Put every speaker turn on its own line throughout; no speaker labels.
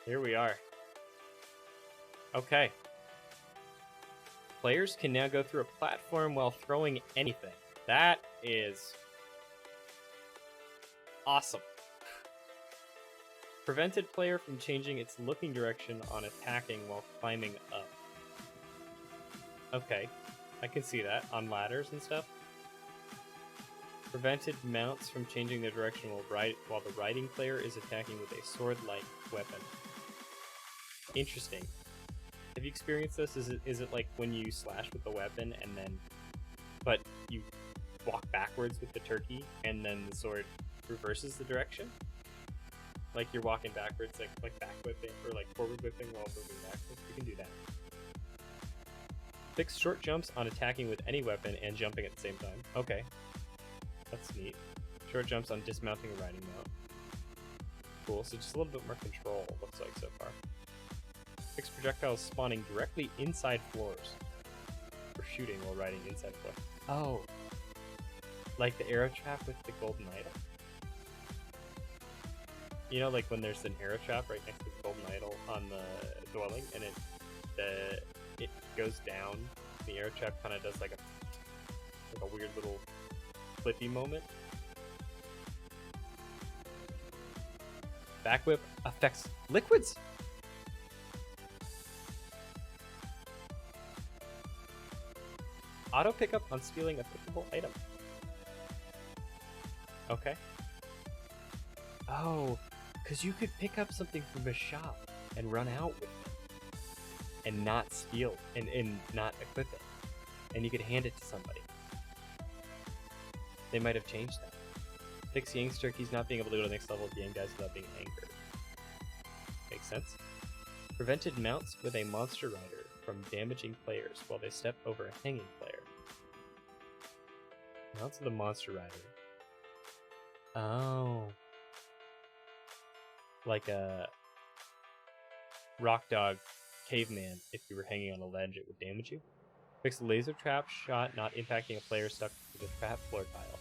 Here we are. Okay. Players can now go through a platform while throwing anything. That is awesome. Prevented player from changing its looking direction on attacking while climbing up. Okay, I can see that on ladders and stuff. Prevented mounts from changing their direction while the riding player is attacking with a sword-like weapon. Interesting. Have you experienced this? Is it like when you slash with the weapon and then, but you walk backwards with the turkey and then the sword reverses the direction? Like you're walking backwards, like back whipping or like forward whipping while moving backwards. You can do that. Fix short jumps on attacking with any weapon and jumping at the same time. Okay. That's neat. Short jumps on dismounting a riding mount. Cool, so just a little bit more control, looks like, so far. Fix projectiles spawning directly inside floors. For shooting while riding inside floor. Oh. Like the arrow trap with the golden idol? You know, like when there's an arrow trap right next to the golden idol on the dwelling, and it goes down. The arrow trap kind of does like a weird little flippy moment. Back whip affects liquids. Auto pickup on stealing a pickable item. Okay. Oh, because you could pick up something from a shop and run out with it and not steal and not equip it. And you could hand it to somebody. They might have changed that. Fix Yang's turkeys not being able to go to the next level of Yang guys without being angered. Makes sense. Prevented mounts with a monster rider from damaging players while they step over a hanging player. Mounts with a monster rider. Oh. Like a rock dog caveman. If you were hanging on a ledge, it would damage you. Fix laser trap shot not impacting a player stuck to the trap floor tile.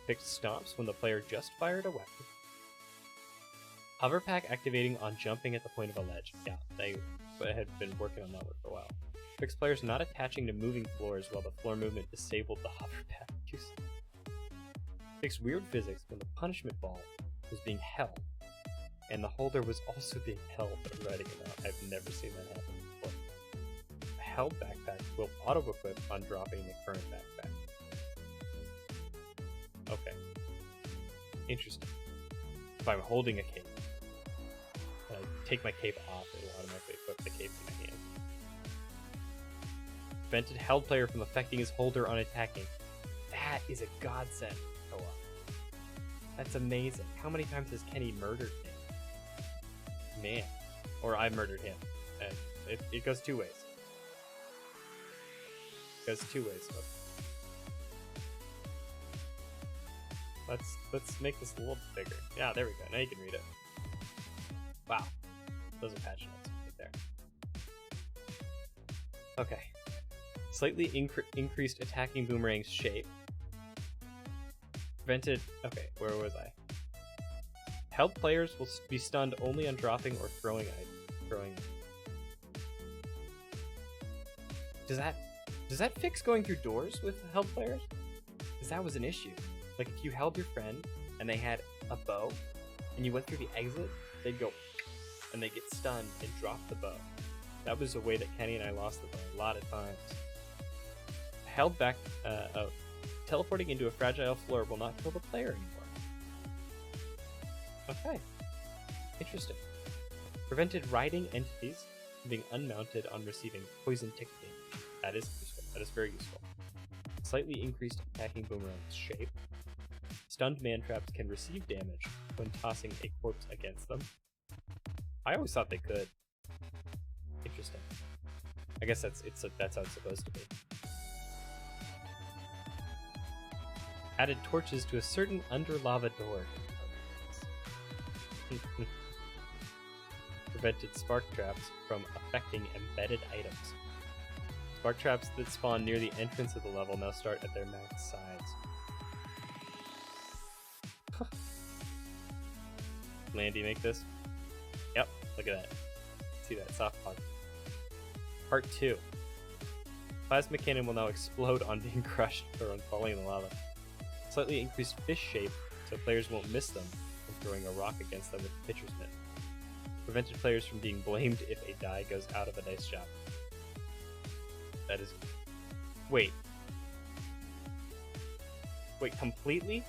Fix stomps when the player just fired a weapon. Hover pack activating on jumping at the point of a ledge. Yeah, they had been working on that one for a while. Fix players not attaching to moving floors while the floor movement disabled the hover pack use. Fix weird physics when the punishment ball was being held and the holder was also being held when riding it out. I've never seen that happen before. A held backpack will auto-equip on dropping the current backpack. Okay. Interesting. If I'm holding a cape, and I take my cape off, it will automatically equip the cape in my hand. Prevented held player from affecting his holder on attacking. That is a godsend. Co-op. That's amazing. How many times has Kenny murdered me? Man. Or I murdered him. And it goes two ways. It goes two ways. Let's make this a little bit bigger. Yeah, there we go. Now you can read it. Wow. Those are patch notes right there. Okay. Slightly increased attacking boomerang's shape. Prevented... Okay, where was I? Held players will be stunned only on dropping or throwing items. Does that fix going through doors with held players? Because that was an issue. Like if you held your friend and they had a bow and you went through the exit, they'd go and they get stunned and drop the bow. That was a way that Kenny and I lost the bow a lot of times. Held back teleporting into a fragile floor will not kill the player anymore. Okay. Interesting. Prevented riding entities from being unmounted on receiving poison tick damage. That is useful. That is very useful. Slightly increased attacking boomerang's shape. Stunned man traps can receive damage when tossing a corpse against them. I always thought they could. Interesting. I guess that's how it's supposed to be. Added torches to a certain under lava door. Prevented spark traps from affecting embedded items. Spark traps that spawn near the entrance of the level now start at their max size. Landy, make this? Yep. Look at that. See that soft pod. Part 2. Plasma cannon will now explode on being crushed or on falling in the lava. Slightly increased fish shape so players won't miss them when throwing a rock against them with a pitcher's mitt. Prevented players from being blamed if a die goes out of a dice shop. That is... Wait, completely?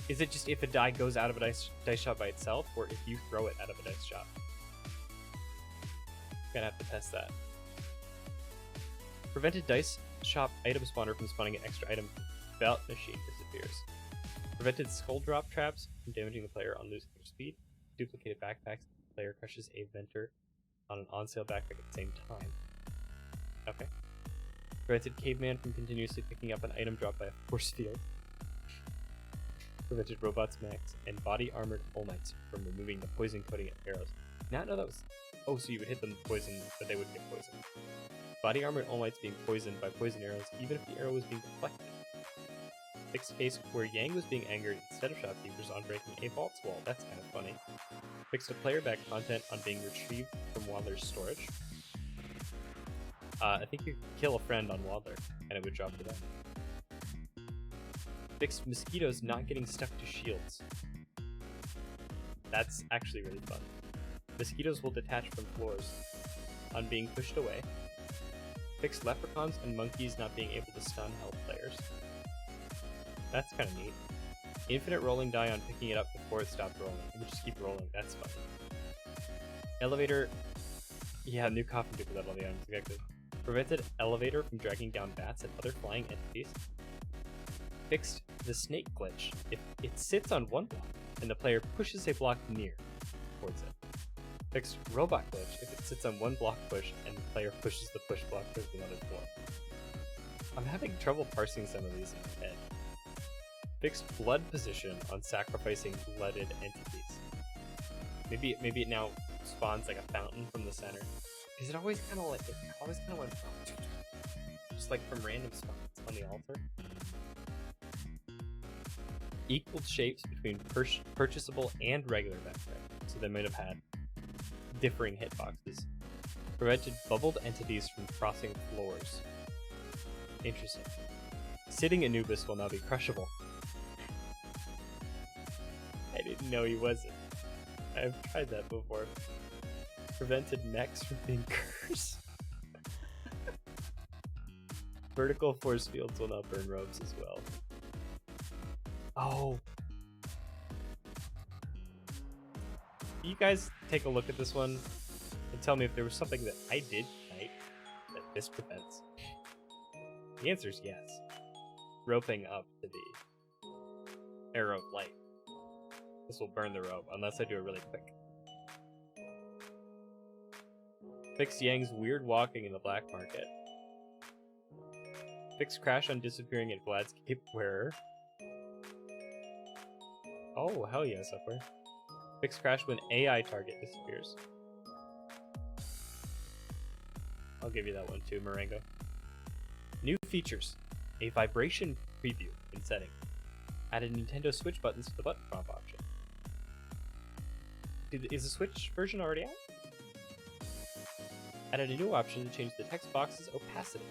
Is it just if a die goes out of a dice shop by itself, or if you throw it out of a dice shop? Gonna have to test that. Prevented dice shop item spawner from spawning an extra item belt machine disappears. Prevented skull drop traps from damaging the player on losing their speed. Duplicated backpacks. The player crushes a venter on an on-sale backpack at the same time. Okay. Prevented caveman from continuously picking up an item dropped by a force field. Prevented robots max and body armored All Mights from removing the poison coating of arrows. Now I know that was... Oh, so you would hit them with poison, but they wouldn't get poisoned. Body armored All Mights being poisoned by poison arrows, even if the arrow was being deflected. Fixed case where Yang was being angered instead of shopkeepers on breaking a vault's wall. That's kind of funny. Fixed a player back content on being retrieved from Wadler's storage. I think you could kill a friend on Wadler, and it would drop to them. Fixed mosquitoes not getting stuck to shields. That's actually really fun. Mosquitoes will detach from floors on being pushed away. Fixed leprechauns and monkeys not being able to stun health players. That's kind of neat. Infinite rolling die on picking it up before it stopped rolling. It would just keep rolling. That's fun. Elevator. Yeah, new coffin did without all the items. Exactly. Prevented elevator from dragging down bats and other flying entities. Fixed the snake glitch. If it sits on one block and the player pushes a block near towards it. Fixed robot glitch if it sits on one block push and the player pushes the push block towards the other floor. I'm having trouble parsing some of these in my head. Fixed blood position on sacrificing blooded entities. Maybe it now spawns like a fountain from the center. Because it always kind of went just like from random spots on the altar. Equal shapes between purchasable and regular backpack, so they might have had differing hitboxes. Prevented bubbled entities from crossing floors. Interesting. Sitting Anubis will now be crushable. I didn't know he wasn't. I've tried that before. Prevented mechs from being cursed. Vertical force fields will now burn robes as well. Oh. You guys take a look at this one and tell me if there was something that I did tonight that this prevents. The answer is yes. Roping up to the arrow of light. This will burn the rope unless I do it really quick. Fix Yang's weird walking in the black market. Fix crash on disappearing at Vlad's cape wearer. Oh, hell yeah, software. Fix crash when AI target disappears. I'll give you that one too, Marengo. New features. A vibration preview in setting. Added Nintendo Switch buttons to the button prompt option. Is the Switch version already out? Added a new option to change the text box's opacity.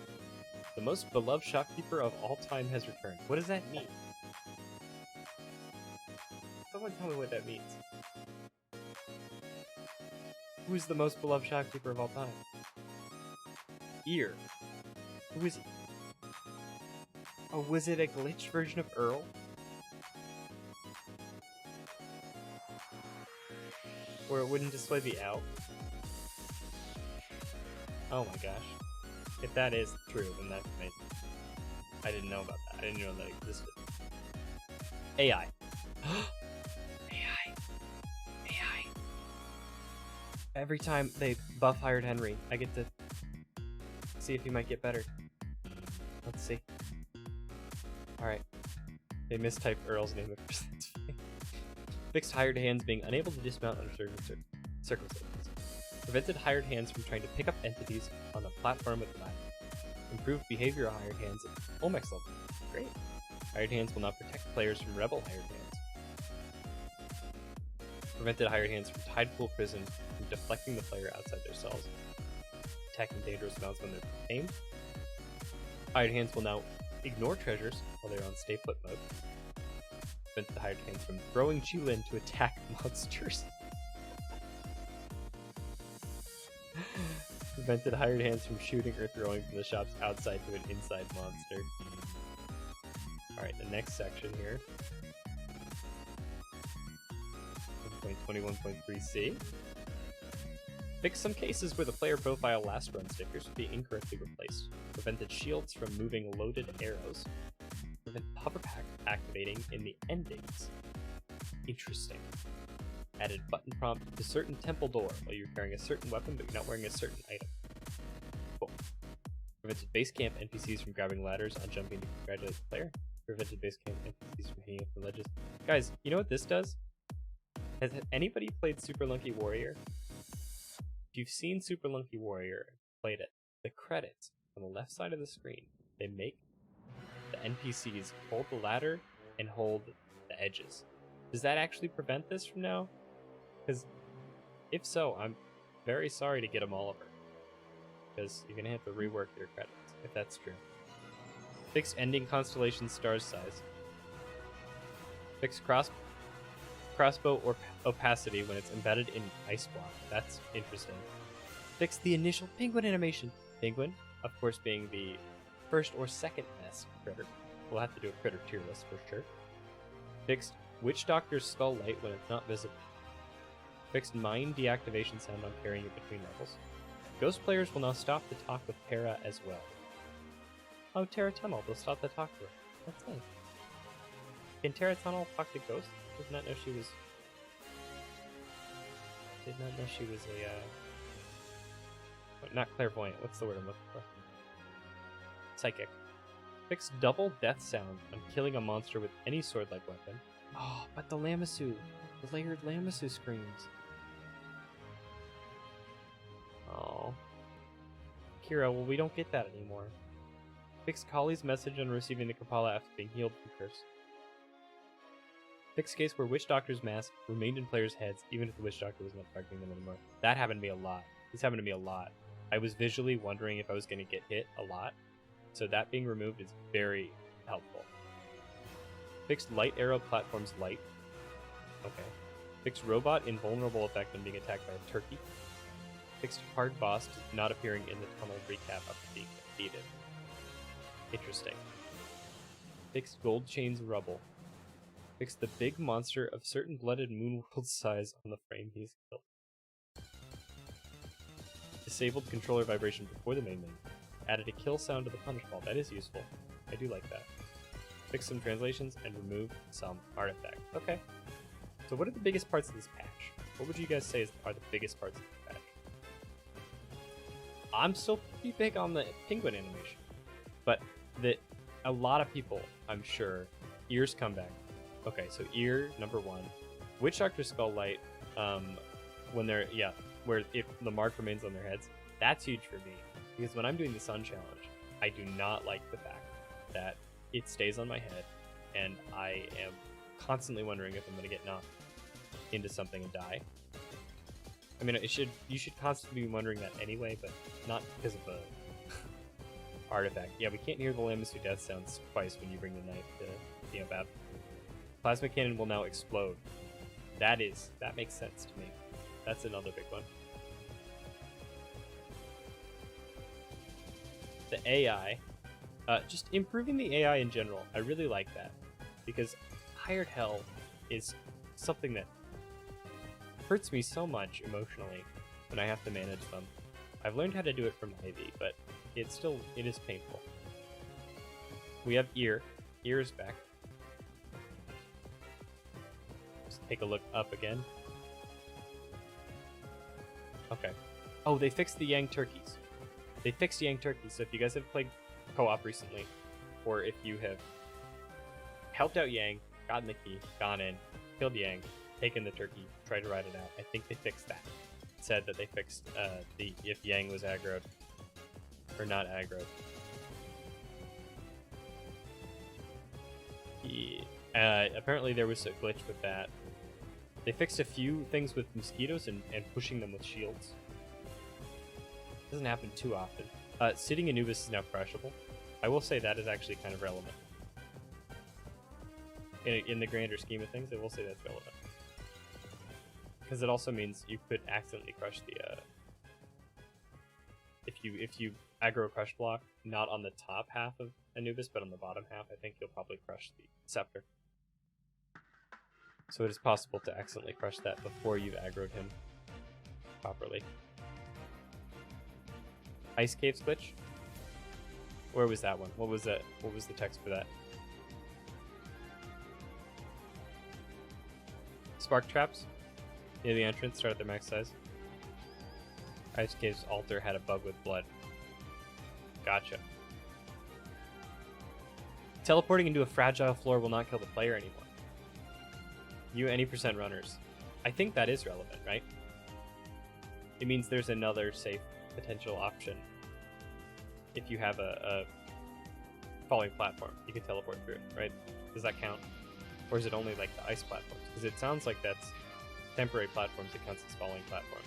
The most beloved shopkeeper of all time has returned. What does that mean? Someone tell me what that means. Who's the most beloved shopkeeper of all time? Ear. Who is he? Oh, was it a glitch version of Earl? Where it wouldn't display the L? Oh my gosh. If that is true, then that's amazing. I didn't know about that. I didn't know that existed. AI. AI. Every time they buff Hired Henry, I get to see if he might get better. Let's see. Alright. They mistyped Earl's name at first. That's funny. Fixed hired hands being unable to dismount under certain circumstances. Prevented hired hands from trying to pick up entities on a platform with lag. Improved behavior of hired hands at Olmex level. Great. Hired hands will now protect players from rebel hired hands. Prevented hired hands from tide pool prison from deflecting the player outside their cells, attacking dangerous mounts when they're tamed. Hired hands will now ignore treasures while they're on stay put mode. Prevented hired hands from throwing Chilin to attack monsters. Prevented hired hands from shooting or throwing from the shops outside to an inside monster. Alright, the next section here. 1.21.3c. Fix some cases where the player profile last run stickers would be incorrectly replaced. Prevented shields from moving loaded arrows. Prevented hover pack activating in the endings. Interesting. Added button prompt to certain temple door while you're carrying a certain weapon but you're not wearing a certain item. Cool. Prevented base camp NPCs from grabbing ladders on jumping to congratulate the player. Prevented base camp NPCs from hanging up from ledges. Guys, you know what this does? Has anybody played Spelunky Warrior? If you've seen Spelunky Warrior and played it, the credits on the left side of the screen, they make the NPCs hold the ladder and hold the edges. Does that actually prevent this from now? Because if so, I'm very sorry to get them all over. Because you're going to have to rework your credits, if that's true. Fixed ending constellation stars size. Fixed crossbow or opacity when it's embedded in ice block. That's interesting. Fix the initial penguin animation. Penguin, of course, being the first or second best critter. We'll have to do a critter tier list for sure. Fixed Witch Doctor's skull light when it's not visible. Fixed mine deactivation sound on carrying it between levels. Ghost players will now stop to talk with Terra as well. Oh, Terra Tunnel, they'll stop to talk to her. That's nice. Can Terra Tunnel talk to Ghost? Did not know she was a not clairvoyant. What's the word I'm looking for? Psychic. Fix double death sound on killing a monster with any sword-like weapon. Oh, but the Lamassu, the layered Lamassu screams. Oh, Kira. Well, we don't get that anymore. Fix Kali's message on receiving the Kapala after being healed from curse. Fix case where Witch Doctor's mask remained in players' heads even if the Witch Doctor was not targeting them anymore. That happened to me a lot. This happened to me a lot. I was visually wondering if I was going to get hit a lot, so that being removed is very helpful. Fixed light arrow platforms light. Okay. Fixed robot invulnerable effect when being attacked by a turkey. Fixed hard boss not appearing in the tunnel recap after being defeated. Interesting. Fixed gold chains rubble. Fix the big monster of certain blooded moonworld size on the frame he's killed. Disabled controller vibration before the main menu. Added a kill sound to the punish ball. That is useful. I do like that. Fix some translations and remove some artifacts. Okay. So what are the biggest parts of this patch? What would you guys say are the biggest parts of this patch? I'm still pretty big on the penguin animation. But a lot of people, I'm sure, ears come back. Okay, so ear, number one. Witch Doctor Skull Light, when they're, where if the mark remains on their heads, that's huge for me. Because when I'm doing the Sun Challenge, I do not like the fact that it stays on my head, and I am constantly wondering if I'm going to get knocked into something and die. I mean, you should constantly be wondering that anyway, but not because of the artifact. Yeah, we can't hear the Lamassu death sounds twice when you bring the knife to battle. Plasma cannon will now explode. That makes sense to me. That's another big one. The AI, just improving the AI in general. I really like that because hired hell is something that hurts me so much emotionally when I have to manage them. I've learned how to do it from Ivy, but it is painful. We have ear. Ear is back. Just take a look up again. Okay. Oh, they fixed the Yang turkeys. They fixed Yang turkeys. So if you guys have played co-op recently, or if you have helped out Yang, gotten the key, gone in, killed Yang, taken the turkey, tried to ride it out, I think they fixed that. It said that they fixed if Yang was aggroed or not aggroed. Apparently there was a glitch with that, They fixed a few things with mosquitoes and pushing them with shields. Doesn't happen too often. Sitting Anubis is now crushable. I will say that is actually kind of relevant. In the grander scheme of things, I will say that's relevant. Because it also means you could accidentally crush the... If you aggro crush block, not on the top half of Anubis, but on the bottom half, I think you'll probably crush the Scepter. So it is possible to accidentally crush that before you've aggroed him properly. Ice Caves glitch? Where was that one? What was that? What was the text for that? Spark traps near the entrance start at their max size. Ice Caves altar had a bug with blood. Gotcha. Teleporting into a fragile floor will not kill the player anymore. You any % runners. I think that is relevant, right? It means there's another safe potential option. If you have a falling platform, you can teleport through it, right? Does that count? Or is it only like the ice platforms? Because it sounds like that's temporary platforms that counts as falling platform.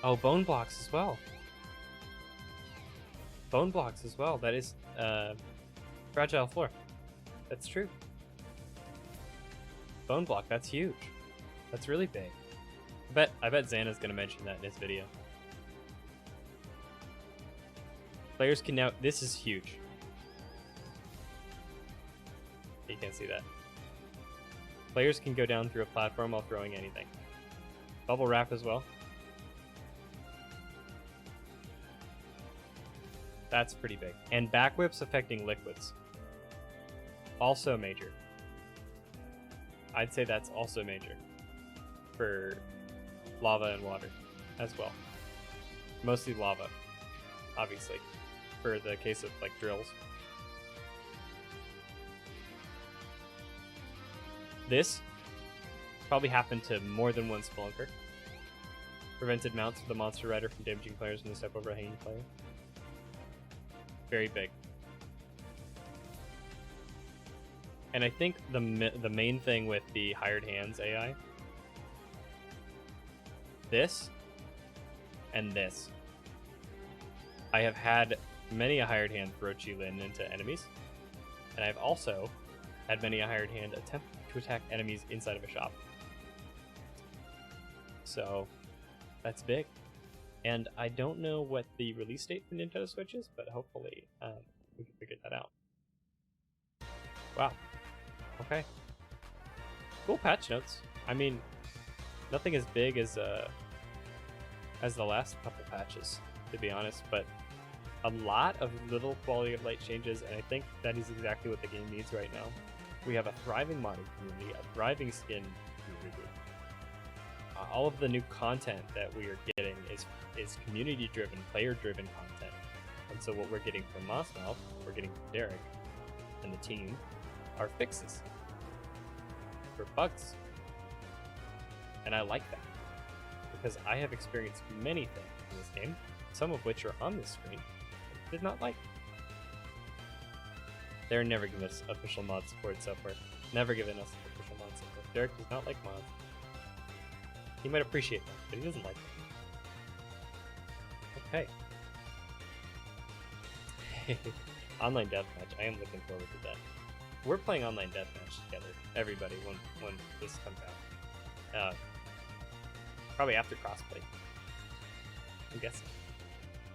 Oh, bone blocks as well. Bone blocks as well. That is fragile floor. That's true. Bone block, that's huge. That's really big. I bet Xana's gonna mention that in his video. Players can now... This is huge. You can't see that. Players can go down through a platform while throwing anything. Bubble wrap as well. That's pretty big. And back whips affecting liquids. Also major. I'd say that's also major. For lava and water as well. Mostly lava, obviously. For the case of like drills. This probably happened to more than one Spelunker. Prevented mounts of the monster rider from damaging players when they step over a hanging player. Very big. And I think the main thing with the hired hands AI, this and this. I have had many a hired hand throw Chi-Lin into enemies, and I've also had many a hired hand attempt to attack enemies inside of a shop. So that's big. And I don't know what the release date for Nintendo Switch is, but hopefully we can figure that out. Wow. Okay. Cool patch notes. I mean, nothing as big as the last couple patches, to be honest, but a lot of little quality of life changes, and I think that is exactly what the game needs right now. We have a thriving modding community, a thriving skin community. All of the new content that we are getting is community-driven, player-driven content. And so what we're getting from Mossmouth, we're getting from Derek and the team, are fixes for bugs. And I like that, because I have experienced many things in this game, some of which are on this screen, I did not like. They're never giving us official mod support so far. Never given us official mod support. Derek does not like mods. He might appreciate them, but he doesn't like them. Okay. Online deathmatch. I am looking forward to that. We're playing online deathmatch together, everybody, when this comes out. Probably after crossplay. I'm guessing.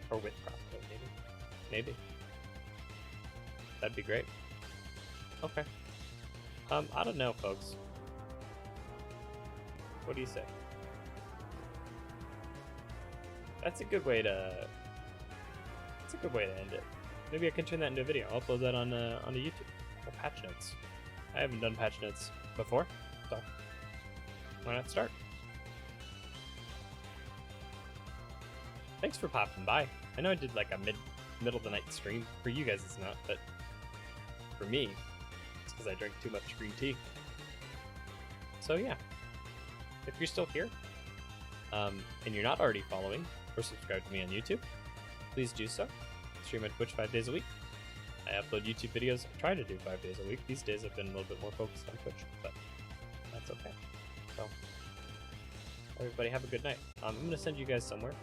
Or with crossplay, maybe. Maybe. That'd be great. Okay. I don't know, folks. What do you say? That's a good way to end it. Maybe I can turn that into a video. I'll upload that on the YouTube. Or patch notes. I haven't done patch notes before, so why not start? Thanks for popping by. I know I did like a middle of the night stream. For you guys it's not, but for me, it's because I drank too much green tea. So yeah, if you're still here, and you're not already following or subscribed to me on YouTube, please do so. I stream on Twitch 5 days a week. I upload YouTube videos. I try to do 5 days a week. These days I've been a little bit more focused on Twitch, but that's okay. So, everybody have a good night. I'm going to send you guys somewhere.